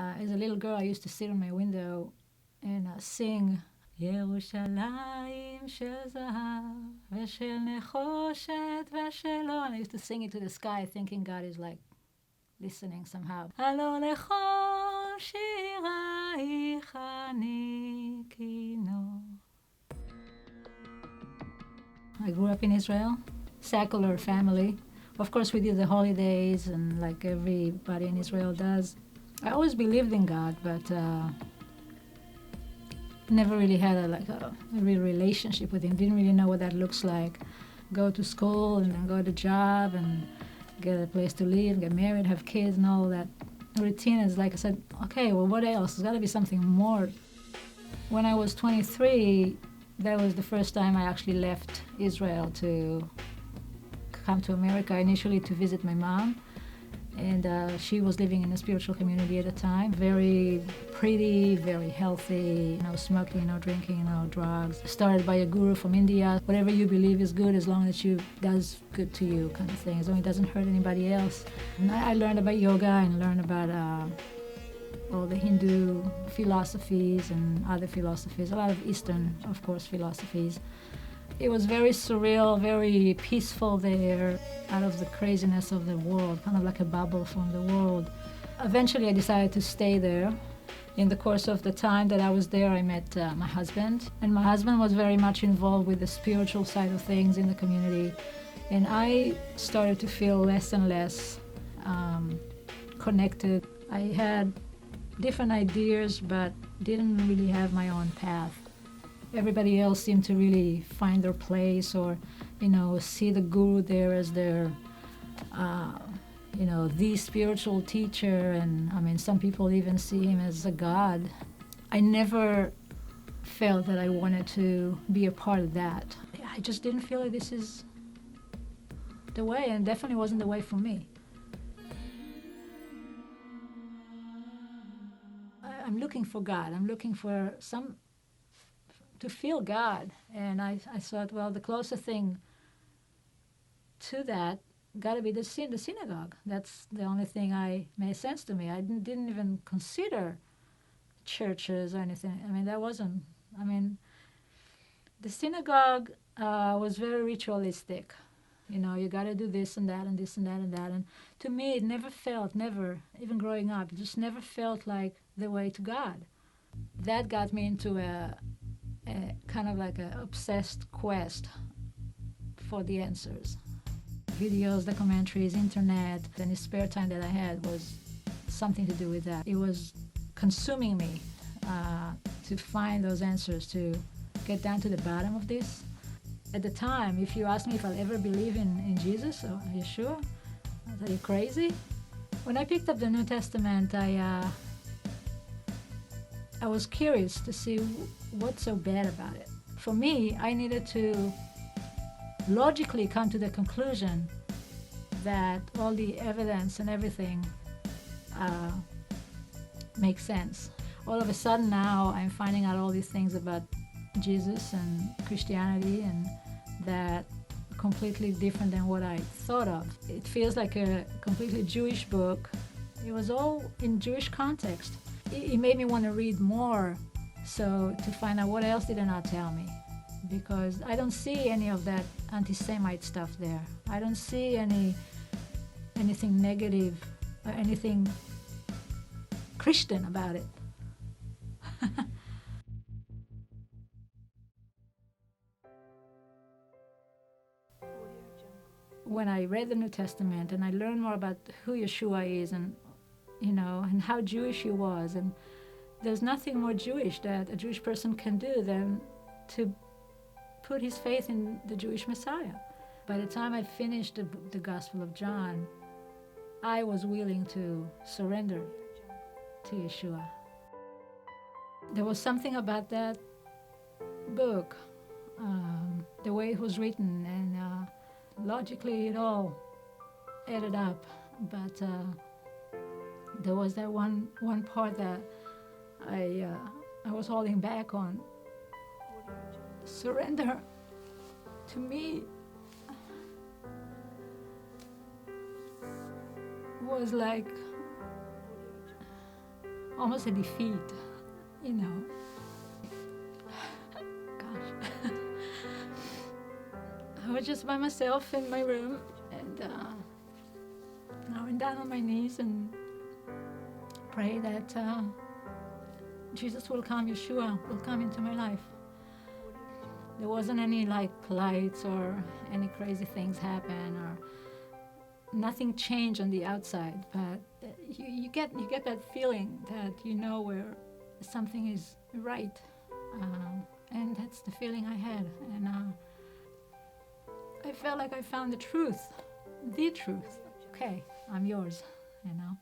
As a little girl, I used to sit on my window and sing, ירושלים של זהב ושל נחושת ושל אור. And I used to sing it to the sky, thinking God is like listening somehow. הלא לכל שירייך אני כינור. I grew up in Israel, secular family. Of course, we did the holidays, and like everybody in Israel does. I always believed in God, but never really had a real relationship with Him. Didn't really know what that looks like. Go to school and then go to job and get a place to live, get married, have kids, and all that routine is like I said, okay, well, what else? There's got to be something more. When I was 23, that was the first time I actually left Israel to come to America, initially to visit my mom. And she was living in a spiritual community at the time, very pretty, very healthy, no smoking, no drinking, no drugs. Started by a guru from India. Whatever you believe is good as long as it does good to you, kind of thing, as long as it doesn't hurt anybody else. And I learned about yoga and learned about all the Hindu philosophies and other philosophies, a lot of Eastern, of course, philosophies. It was very surreal, very peaceful there, out of the craziness of the world, kind of like a bubble from the world. Eventually, I decided to stay there. In the course of the time that I was there, I met my husband, and my husband was very much involved with the spiritual side of things in the community, and I started to feel less and less connected. I had different ideas, but didn't really have my own path. Everybody else seemed to really find their place, or, see the guru there as their, the spiritual teacher. And I mean, some people even see him as a god. I never felt that I wanted to be a part of that. I just didn't feel like this is the way, and definitely wasn't the way for me. I'm looking for God. I'm looking for to feel God. And I thought, well, the closest thing to that got to be the synagogue. That's the only thing made sense to me. I didn't even consider churches or anything. I mean, the synagogue was very ritualistic. You got to do this and that and this and that and that. And to me, it never, even growing up, it just never felt like the way to God. That got me into a kind of like an obsessed quest for the answers. Videos, documentaries, internet, any spare time that I had was something to do with that. It was consuming me to find those answers, to get down to the bottom of this. At the time, if you asked me if I'll ever believe in Jesus, are you sure? I thought, are you crazy? When I picked up the New Testament, I was curious to see what's so bad about it. For me, I needed to logically come to the conclusion that all the evidence and everything makes sense. All of a sudden now I'm finding out all these things about Jesus and Christianity, and that completely different than what I thought of. It feels like a completely Jewish book. It was all in Jewish context. It made me want to read more, so to find out what else did they not tell me, because I don't see any of that anti-Semite stuff there. I don't see anything negative or anything Christian about it. When I read the New Testament and I learned more about who Yeshua is, and and how Jewish he was, and there's nothing more Jewish that a Jewish person can do than to put his faith in the Jewish Messiah. By the time I finished the Gospel of John, I was willing to surrender to Yeshua. There was something about that book, the way it was written, and logically it all added up, but there was that one part that I was holding back on. Surrender, to me, was like almost a defeat, you know. Gosh. I was just by myself in my room, and I went down on my knees and prayed that Jesus will come, Yeshua will come into my life. There wasn't any like lights or any crazy things happen, or nothing changed on the outside, but you get that feeling that you know where something is right, and that's the feeling I had, and I felt like I found the truth. Okay, I'm yours, you know.